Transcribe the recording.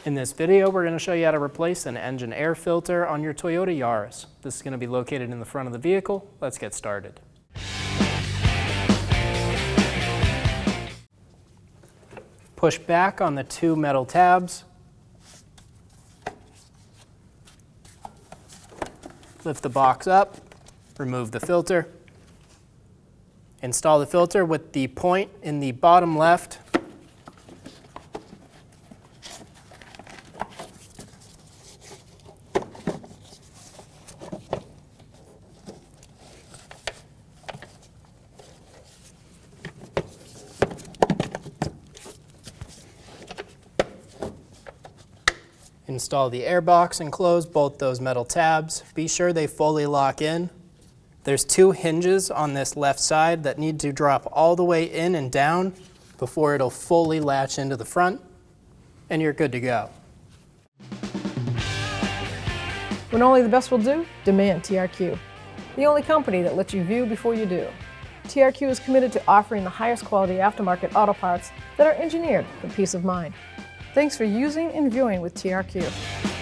In this video, we're going to show you how to replace an engine air filter on your Toyota Yaris. This is going to be located in the front of the vehicle. Let's get started. Push back on the two metal tabs. Lift the box up, remove the filter. Install the filter with the point in the bottom left. Install the air box and close both those metal tabs. Be sure they fully lock in. There's two hinges on this left side that need to drop all the way in and down before it'll fully latch into the front, and you're good to go. When only the best will do, demand TRQ. The only company that lets you view before you do. TRQ is committed to offering the highest quality aftermarket auto parts that are engineered for peace of mind. Thanks for using and viewing with TRQ.